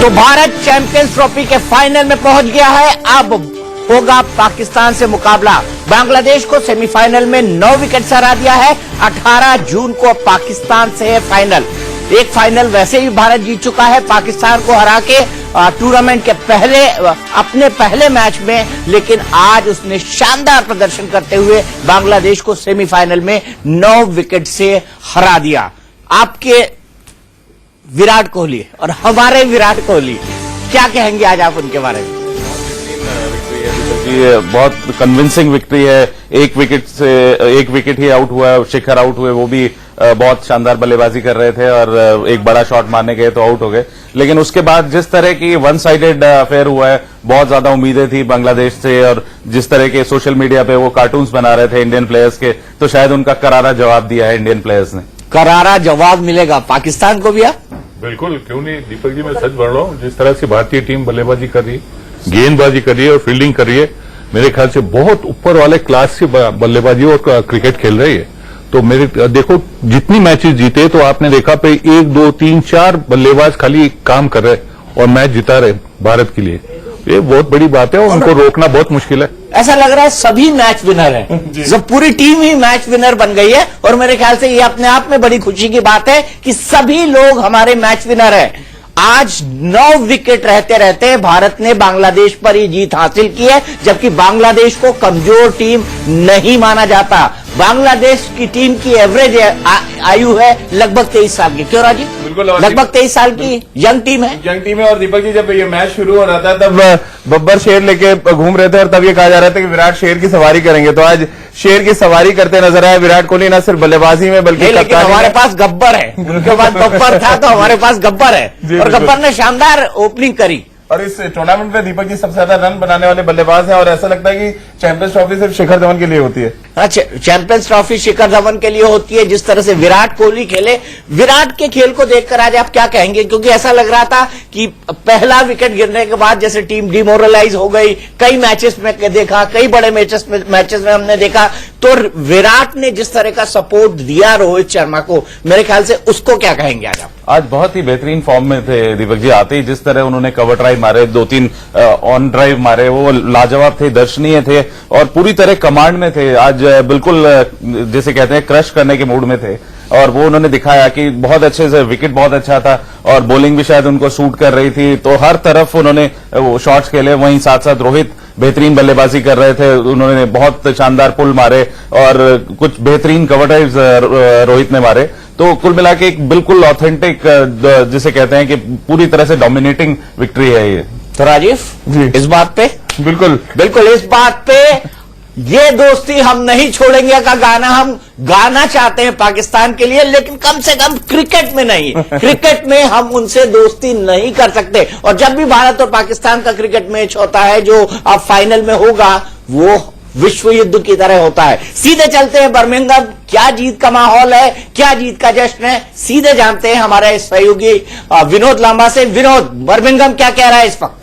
तो Bharat champions trophy के final में पहुंच गया है। अब होगा पाकिस्तान से मुकाबला। बांग्लादेश को सेमीफाइनल में 9 विकेट से हरा दिया है। 18 जून को पाकिस्तान से है फाइनल। एक फाइनल वैसे ही भारत जीत चुका है पाकिस्तान को हरा के टूर्नामेंट के अपने पहले मैच में, लेकिन आज उसने शानदार प्रदर्शन करते हुए बांग्लादेश को सेमीफाइनल में 9 विकेट से हरा दिया। आपके विराट कोहली और हमारे विराट कोहली, क्या कहेंगे आज आप उनके बारे में? ये बहुत कन्विंसिंग विक्ट्री है। एक विकेट ही आउट हुआ है, शिखर आउट हुए, वो भी बहुत शानदार बल्लेबाजी कर रहे थे और एक बड़ा शॉट मारने गए तो आउट हो गए। लेकिन उसके बाद जिस तरह की वन साइडेड अफेयर हुआ है, बहुत ज्यादा उम्मीदें थी बांग्लादेश से, और जिस तरह के सोशल मीडिया पे वो कार्टून्स बना रहे थे इंडियन प्लेयर्स के, तो शायद उनका करारा जवाब दिया है इंडियन प्लेयर्स ने। करारा जवाब मिलेगा पाकिस्तान को भी। बिल्कुल, क्यों नहीं दीपक जी, मैं सच बोल रहा हूँ। जिस तरह से भारतीय टीम बल्लेबाजी कर रही है, गेंदबाजी कर रही है और फील्डिंग कर रही है, मेरे ख्याल से बहुत ऊपर वाले क्लास की बल्लेबाजी और क्रिकेट खेल रही है। तो मेरे देखो, जितनी मैचेस जीते तो आपने देखा पे 1, 2, 3, 4 बल्लेबाज खाली काम कर रहे और मैच जिता रहे भारत के लिए। ये बहुत बड़ी बात है और उनको रोकना बहुत मुश्किल है। ऐसा लग रहा है सभी मैच विनर हैं। जब पूरी टीम ही मैच विनर बन गई है, और मेरे ख्याल से ये अपने आप में बड़ी खुशी की बात है कि सभी लोग हमारे मैच विनर हैं। आज 9 विकेट रहते रहते भारत ने बांग्लादेश पर ही जीत हासिल की है, जबकि बांग्लादेश को कमजोर टीम नहीं माना जाता। बांग्लादेश की टीम की एवरेज आयु है लगभग 23 साल की। क्यों राजी? बिल्कुल, लगभग 23 साल की यंग टीम है। और दीपक जी, जब ये मैच शुरू हो रहा था तब बब्बर शेर लेके घूम रहे थे और तब ये कहा जा रहा था कि विराट शेर की सवारी करेंगे। तो आज शेर की सवारी करते नजर आए विराट कोहली, न सिर्फ बल्लेबाजी में बल्कि लेकिन हमारे पास गब्बर है। उनके पास गब्बर था तो हमारे पास गब्बर है, और गब्बर ने शानदार ओपनिंग करी। और इस टूर्नामेंट में दीपक जी सबसे ज्यादा रन बनाने वाले बल्लेबाज हैं, और ऐसा लगता है कि चैंपियंस ट्रॉफी सिर्फ शिखर धवन के लिए होती है। अच्छा, चैंपियंस ट्रॉफी शिखर धवन के लिए होती है। जिस तरह से विराट कोहली खेले, विराट के खेल को देखकर आज आप क्या कहेंगे? क्योंकि ऐसा लग रहा था कि पहला विकेट गिरने के बाद जैसे टीम डिमोरलाइज हो गई। कई मैचेस में देखा, कई बड़े मैचेस में हमने देखा, तो विराट ने जिस तरह का सपोर्ट दिया रोहित शर्मा को, मेरे ख्याल से उसको क्या कहेंगे आज आप? आज बहुत ही बेहतरीन फॉर्म में थे दीपक जी। आते ही जिस तरह उन्होंने कवर ड्राइव मारे, 2-3 ऑन ड्राइव मारे, वो लाजवाब थे, दर्शनीय थे और पूरी तरह कमांड में थे। आज बिल्कुल जैसे कहते हैं क्रश करने के मूड में थे, और वो उन्होंने दिखाया कि बहुत अच्छे से, विकेट बहुत अच्छा था और बॉलिंग भी शायद उनको सूट कर रही थी। तो हर तरफ उन्होंने शॉट्स खेले। वहीं साथ साथ रोहित बेहतरीन बल्लेबाजी कर रहे थे, उन्होंने बहुत शानदार पुल मारे और कुछ बेहतरीन कवर ड्राइव्स रोहित ने मारे। तो कुल मिला के एक बिल्कुल ऑथेंटिक, जिसे कहते हैं कि पूरी तरह से डोमिनेटिंग विक्ट्री है ये। तो राजीव जी, इस बात पे बिल्कुल इस बात पे ये दोस्ती हम नहीं छोड़ेंगे का गाना हम गाना चाहते हैं पाकिस्तान के लिए, लेकिन कम से कम क्रिकेट में नहीं। क्रिकेट में हम उनसे दोस्ती नहीं कर सकते। और जब भी भारत और पाकिस्तान का क्रिकेट मैच होता है, जो अब फाइनल में होगा, वो विश्व युद्ध की तरह होता है। सीधे चलते हैं बर्मिंघम। क्या जीत का माहौल है, क्या जीत का जश्न है, सीधे जानते हैं हमारे सहयोगी विनोद लांबा से। विनोद, बर्मिंघम क्या कह रहा है इस वक्त?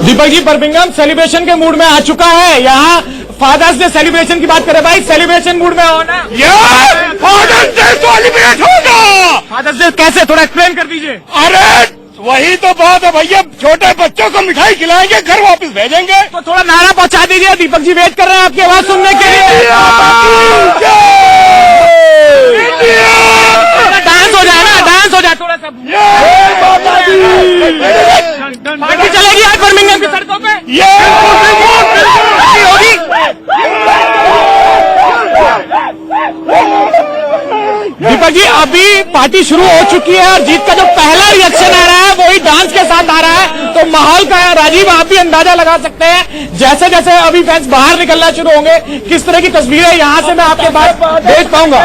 दीपक जी, बर्मिंघम सेलिब्रेशन के मूड में आ चुका है। यहाँ फादर्स डे सेलिब्रेशन की बात करें भाई, सेलिब्रेशन मूड में होना। फादर्स डे सेलिब्रेट होगा। फादर्स डे कैसे, थोड़ा एक्सप्लेन कर दीजिए। अरे वही तो बात है भैया, छोटे बच्चों को मिठाई खिलाएंगे, घर वापस भेजेंगे। तो थोड़ा नारा पहुंचा दीजिए, दीपक जी वेट कर रहे हैं आपकी आवाज सुनने के लिए। डांस हो जाए ना, डांस हो जाए थोड़ा सा। पार्टी चलेगी आज बर्मिंघम की सड़कों पे। दीपक जी, अभी पार्टी शुरू हो चुकी है और जीत का जो पहला रिएक्शन आ रहा है वही डांस के साथ आ रहा है। तो माहौल का राजीव आप भी अंदाजा लगा सकते हैं, जैसे जैसे अभी फैंस बाहर निकलना शुरू होंगे, किस तरह की तस्वीरें यहाँ से मैं आपके पास देख पाऊंगा।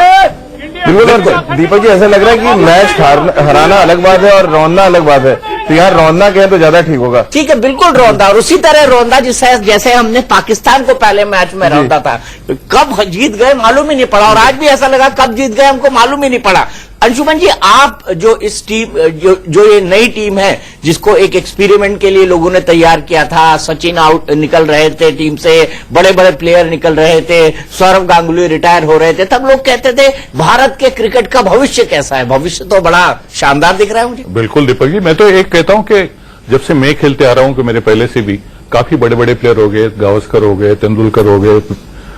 बिल्कुल। और दीपक जी, ऐसा लग रहा है कि मैच हराना अलग बात है और रौंदना अलग बात है, तो यहाँ रौंदना कहें तो ज्यादा ठीक होगा। ठीक है, बिल्कुल रौंदा। और उसी तरह रौंदा जैसे हमने पाकिस्तान को पहले मैच में रौंदा था। कब जीत गए मालूम ही नहीं पड़ा, और आज भी ऐसा लगा कब जीत गए हमको मालूम ही नहीं पड़ा। अंशुमन जी, आप जो इस टीम जो ये नई टीम है जिसको एक एक्सपेरिमेंट के लिए लोगों ने तैयार किया था, सचिन आउट निकल रहे थे टीम से, बड़े बड़े प्लेयर निकल रहे थे, सौरव गांगुली रिटायर हो रहे थे, तब लोग कहते थे भारत के क्रिकेट का भविष्य कैसा है? भविष्य तो बड़ा शानदार दिख रहा है मुझे। बिल्कुल दीपक जी, मैं तो एक कहता हूं कि जब से मैं खेलते आ रहा हूं कि मेरे पहले से भी काफी बड़े बड़े प्लेयर हो गए, गावस्कर हो गए, तेंदुलकर हो गए,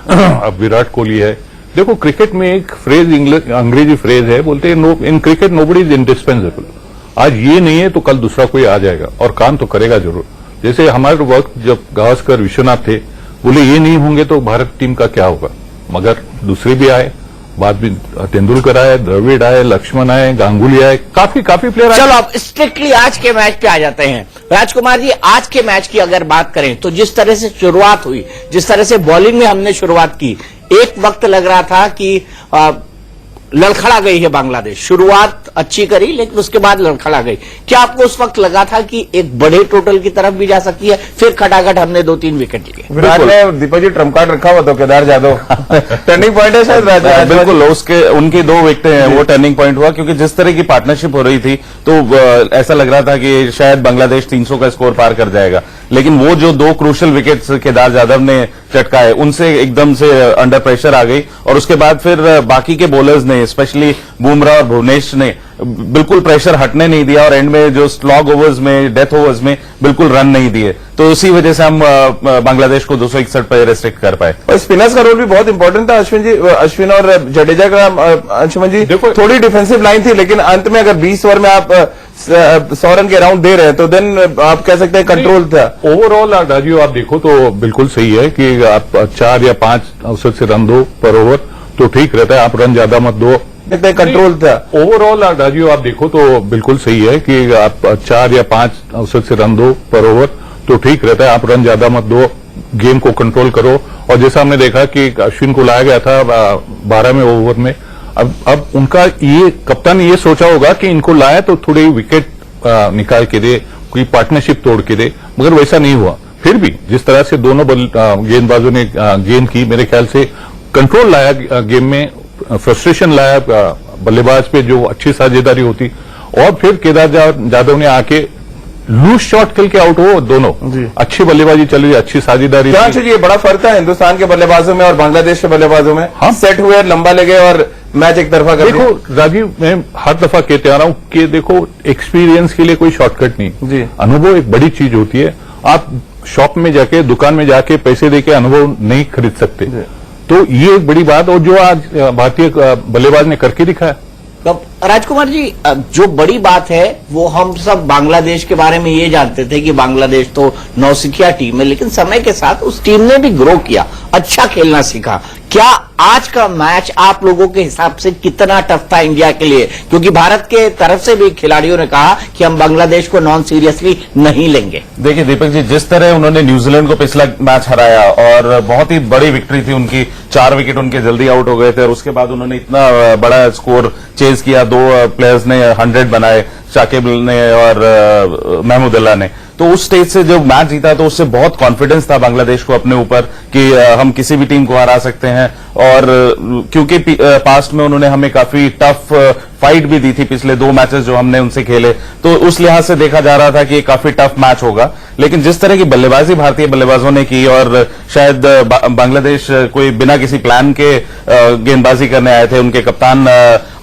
अब विराट कोहली है। देखो, क्रिकेट में एक फ्रेज अंग्रेजी फ्रेज है, बोलते हैं no in cricket nobody is indispensable. आज ये नहीं है तो कल दूसरा कोई आ जाएगा और काम तो करेगा जरूर। जैसे हमारे वक्त जब गावस्कर विश्वनाथ थे, बोले ये नहीं होंगे तो भारत टीम का क्या होगा, मगर दूसरे भी आए, बाद में तेंदुलकर आए, द्रविड़ आए, लक्ष्मण आए, गांगुली आए, काफी प्लेयर आए। चलो अब स्ट्रिक्टली आज के मैच पे आ जाते हैं। राजकुमार जी, आज के मैच की अगर बात करें तो जिस तरह से शुरुआत हुई, जिस तरह से बॉलिंग में हमने शुरुआत की, एक वक्त लग रहा था कि लड़खड़ा गई है बांग्लादेश। शुरुआत अच्छी करी लेकिन उसके बाद लड़खड़ा गई। क्या आपको उस वक्त लगा था कि एक बड़े टोटल की तरफ भी जा सकती है? फिर खटाखट हमने 2-3 विकेट लिए। विराट ने दीपक जी ट्रम्प कार्ड रखा हुआ तो केदार जाधव टर्निंग पॉइंट है शायद राज। बिल्कुल, उसके उनकी 2 विकेटें हैं, वो टर्निंग पॉइंट हुआ, क्योंकि जिस तरह की पार्टनरशिप हो रही थी तो ऐसा लग रहा था कि शायद बांग्लादेश 300 का स्कोर पार कर जाएगा। लेकिन वो जो 2 क्रूशल विकेट्स केदार जाधव ने चटकाए, उनसे एकदम से अंडर प्रेशर आ गई और उसके बाद फिर बाकी के बॉलर्स ने, स्पेशली बुमराह और भुवनेश ने बिल्कुल प्रेशर हटने नहीं दिया और एंड में जो स्लॉग ओवर्स में, डेथ ओवर्स में बिल्कुल रन नहीं दिए। तो उसी वजह से हम बांग्लादेश को 261 पर रेस्ट्रिक्ट कर पाए। और स्पिनर्स का रोल भी बहुत इंपॉर्टेंट था अश्विन और जडेजा का। अंशुमन जी, थोड़ी डिफेंसिव लाइन थी लेकिन अंत में अगर 20 ओवर में आप 100 रन के राउंड दे रहे हैं तो देन आप कह सकते हैं कंट्रोल था। ओवरऑल राजीव आप देखो तो बिल्कुल सही है कि आप 4 या 5 औसत से रन दो पर ओवर तो ठीक रहता है, आप रन ज्यादा मत दो, कंट्रोल था। ओवरऑल राजीव आप देखो तो बिल्कुल सही है कि आप 4 या 5 औसत से रन दो पर ओवर तो ठीक रहता है, आप रन ज्यादा मत दो, गेम को कंट्रोल करो। और जैसा हमने देखा कि अश्विन को लाया गया था 12वें ओवर में, अब उनका ये कप्तान ये सोचा होगा कि इनको लाया तो थोड़ी विकेट निकाल के दे, कोई पार्टनरशिप तोड़ के दे, मगर वैसा नहीं हुआ। फिर भी जिस तरह से दोनों गेंदबाजों ने गेंद की, मेरे ख्याल से कंट्रोल लाया गेम में, फ्रस्ट्रेशन लाया बल्लेबाज पे जो अच्छी साझेदारी होती, और फिर केदार जाधव ने आके लूज शॉट खेल के आउट हो। दोनों अच्छी बल्लेबाजी चली, अच्छी साझेदारी। ये बड़ा फर्क है हिंदुस्तान के बल्लेबाजों में और बांग्लादेश के बल्लेबाजों में। हाँ, सेट हुए, लंबा ले गए और मैच एक तरफा कर दिया। देखो राजीव, मैं हर दफा कहते आ रहा हूं कि देखो, एक्सपीरियंस के लिए कोई शॉर्टकट नहीं जी। अनुभव एक बड़ी चीज होती है। आप शॉप में जाके, दुकान में जाके पैसे देके अनुभव नहीं खरीद सकते, तो ये एक बड़ी बात। और जो आज भारतीय बल्लेबाज ने करके दिखाया। राजकुमार जी, जो बड़ी बात है वो हम सब बांग्लादेश के बारे में ये जानते थे कि बांग्लादेश तो नौसिखिया टीम है, लेकिन समय के साथ उस टीम ने भी ग्रो किया, अच्छा खेलना सीखा। क्या आज का मैच आप लोगों के हिसाब से कितना टफ था इंडिया के लिए? क्योंकि भारत के तरफ से भी खिलाड़ियों ने कहा कि हम बांग्लादेश को नॉन सीरियसली नहीं लेंगे। देखिए दीपक जी, जिस तरह उन्होंने न्यूजीलैंड को पिछला मैच हराया और बहुत ही बड़ी विक्ट्री थी उनकी, 4 विकेट उनके जल्दी आउट हो गए थे और उसके बाद उन्होंने इतना बड़ा स्कोर चेज किया, 2 प्लेयर्स ने 100 बनाए, शाकिब ने और महमूदुल्लाह ने। तो उस स्टेज से जो मैच जीता तो उससे बहुत कॉन्फिडेंस था बांग्लादेश को अपने ऊपर कि हम किसी भी टीम को हरा सकते हैं। और क्योंकि पास्ट में उन्होंने हमें काफी टफ फाइट भी दी थी, पिछले 2 मैचेस जो हमने उनसे खेले, तो उस लिहाज से देखा जा रहा था कि ये काफी टफ मैच होगा। लेकिन जिस तरह की बल्लेबाजी भारतीय बल्लेबाजों ने की, और शायद बांग्लादेश कोई बिना किसी प्लान के गेंदबाजी करने आए थे, उनके कप्तान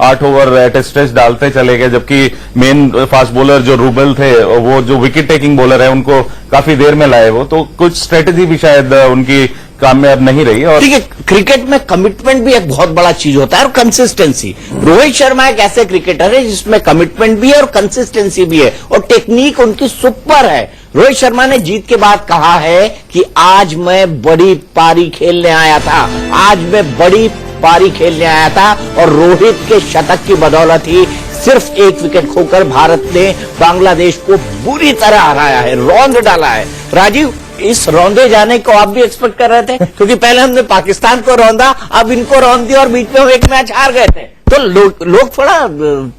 8 ओवर एट स्ट्रेच डालते चले गए, जबकि मेन फास्ट बॉलर जो रूबल थे, वो जो विकेट टेकिंग बॉलर है, उनको काफी देर में लाए वो, तो कुछ स्ट्रेटेजी भी शायद उनकी कामयाब नहीं रही। और ठीक है, क्रिकेट में कमिटमेंट भी एक बहुत बड़ा चीज होता है और कंसिस्टेंसी। रोहित शर्मा एक ऐसे क्रिकेटर है जिसमें कमिटमेंट भी है और कंसिस्टेंसी भी है और टेक्निक उनकी सुपर है। रोहित शर्मा ने जीत के बाद कहा है कि आज मैं बड़ी पारी खेलने आया था, आज मैं बड़ी पारी खेलने आया था, और रोहित के शतक की बदौलत ही सिर्फ 1 विकेट खोकर भारत ने बांग्लादेश को बुरी तरह हराया है, रौंद डाला है। राजीव, इस रौंदे जाने को आप भी एक्सपेक्ट कर रहे थे? क्योंकि पहले हमने पाकिस्तान को रौंदा, अब इनको रौंद दिया और बीच में हम एक मैच हार गए थे, तो लोग थोड़ा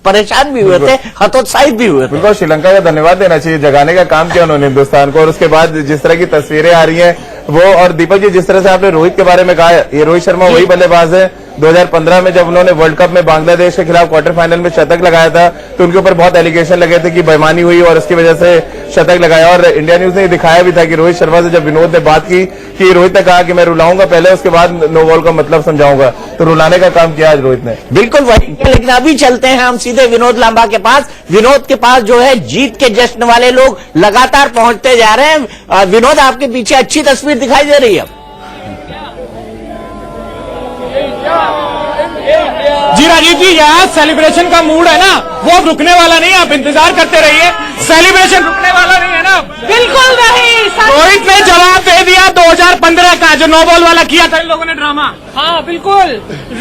परेशान भी हुए थे, हतोत्साहित भी हुए थे। बिल्कुल, श्रीलंका का धन्यवाद देना चाहिए, जगाने का काम किया उन्होंने हिंदुस्तान को। और उसके बाद जिस तरह की तस्वीरें आ रही हैं वो, और दीपक जी जिस तरह से आपने रोहित के बारे में कहा, ये रोहित शर्मा वही बल्लेबाज है 2015 में जब उन्होंने वर्ल्ड कप में बांग्लादेश के खिलाफ क्वार्टर फाइनल में शतक लगाया था तो उनके ऊपर बहुत एलिगेशन लगे थे कि बेईमानी हुई और उसकी वजह से शतक लगाया। और इंडिया न्यूज ने दिखाया भी था कि रोहित शर्मा से जब विनोद ने बात की कि रोहित ने कहा कि मैं रुलाऊंगा पहले, उसके बाद नो बॉल का मतलब समझाऊंगा, तो रुलाने का काम किया आज रोहित ने। बिल्कुल वही। लेकिन अभी चलते हैं हम सीधे विनोद लांबा के पास। विनोद के पास जो है जीत के जश्न वाले लोग लगातार पहुंचते जा रहे हैं। विनोद, आपके पीछे अच्छी तस्वीर दिखाई दे रही है। जी राजीव जी, यहाँ सेलिब्रेशन का मूड है ना, वो अब रुकने वाला नहीं है। आप इंतजार करते रहिए, सेलिब्रेशन रुकने वाला नहीं है ना। बिल्कुल नहीं। रोहित ने जवाब दे दिया 2015 का, जो नो बॉल वाला किया था इन लोगों ने ड्रामा। हाँ बिल्कुल,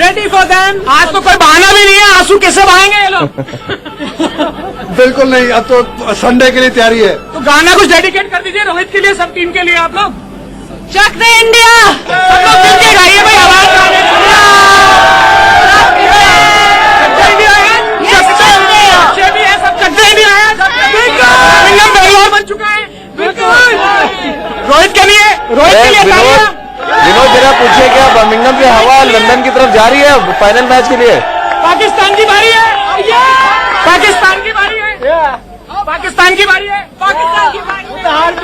रेडी फॉर देम। आज तो कोई बहाना भी नहीं है, आंसू कैसे बहाएंगे ये लोग। बिल्कुल नहीं, अब तो संडे के लिए तैयारी है। तो गाना कुछ डेडिकेट कर दीजिए रोहित के लिए, सब टीम के लिए। आप लोग चक दे इंडिया, सब लोग मिलके गाइए भाई, आवाज बन चुका है। बिल्कुल रोहित के लिए, विनोद जरा पूछिए, क्या बर्मिंघम की हवा लंदन की तरफ जा रही है फाइनल मैच के लिए? पाकिस्तान की बारी है, पाकिस्तान की बारी है, पाकिस्तान की बारी है, पाकिस्तान की बारी है।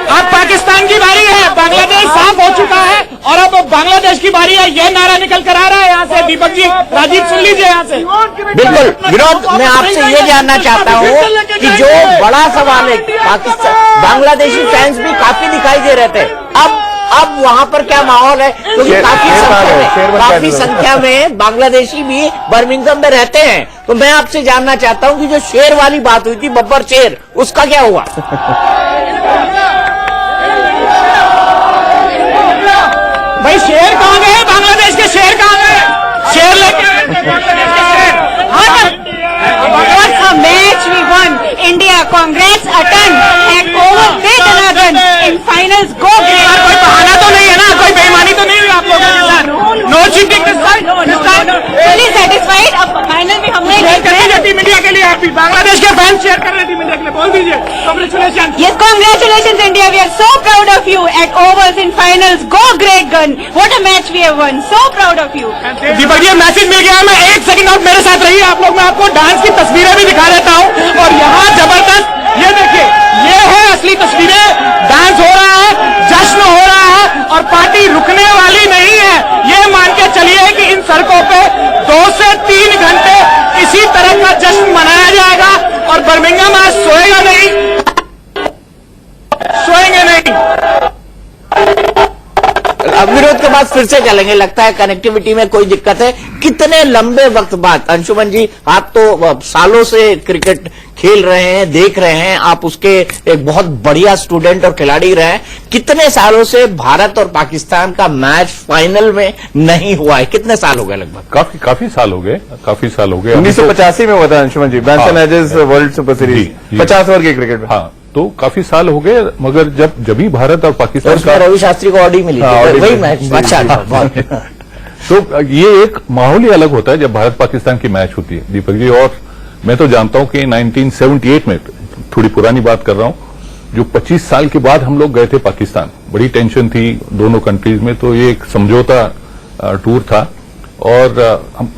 अब पाकिस्तान की बारी है, बांग्लादेश साफ हो चुका है और अब बांग्लादेश की बारी है। यह नारा निकल कर आ रहा है यहाँ से। दीपक जी, राजीव सुन लीजिए यहाँ से। बिल्कुल विनोद, मैं आपसे ये जानना चाहता हूँ कि जो बड़ा सवाल है, पाकिस्तान बांग्लादेशी फैंस भी काफी दिखाई दे रहे थे, अब वहाँ पर क्या माहौल है? क्योंकि काफी संख्या में बांग्लादेशी भी बर्मिंघम में रहते हैं। तो मैं आपसे जानना चाहता हूँ कि जो शेर वाली बात हुई थी, बब्बर शेर, उसका क्या हुआ? भाई शेर कहाँ गए? बांग्लादेश के शेर कहाँ गए? शेर लेके बांग्लादेश के शेर। What a match we won! India, congrats, Atan and over they Danadan in finals. Go great! कोई बहाना तो नहीं है ना, कोई बेईमानी तो नहीं हुई आप लोगों के साथ? No cheating this time? Fully satisfied. अब फाइनल में हमने शेयर कर दीजिए टीम इंडिया के लिए। हैप्पी बांग्लादेश के फैन शेयर कर रहे हैं टीम इंडिया के लिए, बोल दीजिए congratulation. Yes, congratulations India. We are so proud of you at overs in finals. Go great gun! What a match we have won. So proud of you. Deepak ji, message मिल गया है। मैं एक सेकंड आप मेरे साथ रहिए, आप लोग मैं आपको डांस की तस्वीरें भी दिखा देता हूँ। और यहाँ जबरदस्त, ये देखिए, ये है असली तस्वीरें। डांस हो रहा है, जश्न हो रहा है और पार्टी रुकने वाली नहीं है। ये मान के चलिए कि इन सड़कों पे 2 से 3 घंटे इसी तरह का जश्न मनाया जाएगा और बर्मिंघम आज सोएगा नहीं, सोएंगे नहीं। अब विरोध के बाद फिर से चलेंगे, लगता है कनेक्टिविटी में कोई दिक्कत है। कितने लंबे वक्त बाद, अंशुमन जी, आप तो सालों से क्रिकेट खेल रहे हैं, देख रहे हैं, आप उसके एक बहुत बढ़िया स्टूडेंट और खिलाड़ी रहे हैं। कितने सालों से भारत और पाकिस्तान का मैच फाइनल में नहीं हुआ है? कितने साल हो गए? लगभग काफी साल हो गए, काफी साल हो गए। 1985 में हुआ था Anshuman ji, Benson Hedges world super series 50 over के क्रिकेट में। हाँ, तो काफी साल हो गए, मगर जब भी भारत और पाकिस्तान का रवि शास्त्री को ऑडी मिली थी, वही मैच। अच्छा, तो ये एक माहौल ही अलग होता है जब भारत पाकिस्तान की मैच होती है, दीपक जी। और मैं तो जानता हूं कि 1978 में, थोड़ी पुरानी बात कर रहा हूं, जो 25 साल के बाद हम लोग गए थे पाकिस्तान, बड़ी टेंशन थी दोनों कंट्रीज में। तो ये एक समझौता टूर था और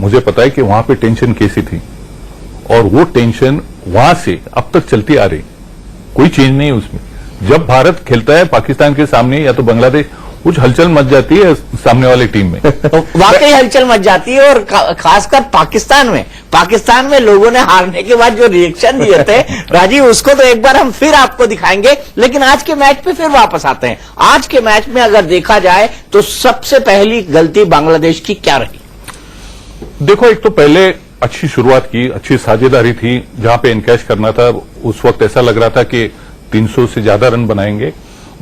मुझे पता है कि वहां पे टेंशन कैसी थी और वो टेंशन वहां से अब तक चलती आ रही, कोई चेंज नहीं उसमें। जब भारत खेलता है पाकिस्तान के सामने या तो बांग्लादेश, कुछ हलचल मच जाती है सामने वाली टीम में। वाकई हलचल मच जाती है। और खासकर पाकिस्तान में लोगों ने हारने के बाद जो रिएक्शन दिए थे राजीव, उसको तो एक बार हम फिर आपको दिखाएंगे। लेकिन आज के मैच पे फिर वापस आते हैं। आज के मैच में अगर देखा जाए तो सबसे पहली गलती बांग्लादेश की क्या रही? देखो, एक तो पहले अच्छी शुरुआत की, अच्छी साझेदारी थी, जहां पे इनकैश करना था उस वक्त ऐसा लग रहा था कि 300 से ज्यादा रन बनाएंगे,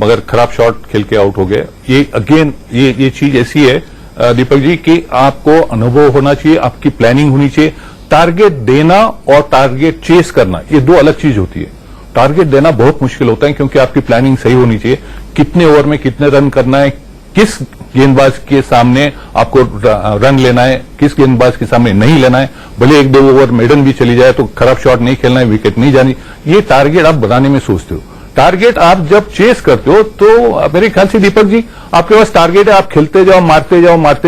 मगर खराब शॉट खेल के आउट हो गए। ये अगेन ये चीज ऐसी है दीपक जी कि आपको अनुभव होना चाहिए, आपकी प्लानिंग होनी चाहिए। टारगेट देना और टारगेट चेस करना, ये 2 अलग चीज होती है। टारगेट देना बहुत मुश्किल होता है क्योंकि आपकी प्लानिंग सही होनी चाहिए, कितने ओवर में कितने रन करना है, किस गेंदबाज के सामने आपको रन लेना है, किस गेंदबाज के सामने नहीं लेना है। भले 1-2 ओवर मेडन भी चली जाए तो खराब शॉट नहीं खेलना है, विकेट नहीं जानी। ये टारगेट आप बनाने में सोचते हो। टारगेट आप जब चेस करते हो तो मेरे ख्याल से दीपक जी, आपके पास टारगेट है, आप खेलते जाओ, मारते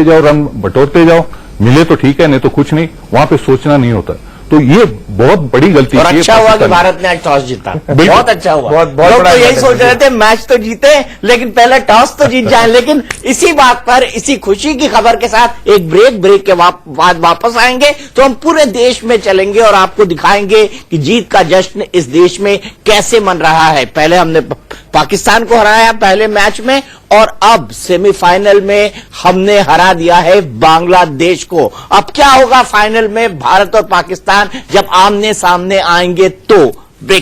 जाओ, रन बटोरते जाओ। मिले तो ठीक है, नहीं तो कुछ नहीं, वहां पे सोचना नहीं होता। तो ये बहुत बड़ी गलती और की है अच्छा हुआ कि पाकिस्तान ने। भारत ने आज टॉस जीता, बिल्कुल। बहुत अच्छा हुआ। बहुत लोग बड़ा तो यही advantage सोच रहे थे मैच तो जीते लेकिन पहले टॉस तो जीत जाए। लेकिन इसी बात पर, इसी खुशी की खबर के साथ एक ब्रेक के बाद वापस आएंगे तो हम पूरे देश में चलेंगे और आपको दिखाएंगे कि जीत का जश्न इस देश में कैसे मन रहा है। पहले हमने पाकिस्तान को हराया पहले मैच में और अब सेमीफाइनल में हमने हरा दिया है बांग्लादेश को। अब क्या होगा फाइनल में भारत और पाकिस्तान जब आमने सामने आएंगे तो? ब्रेक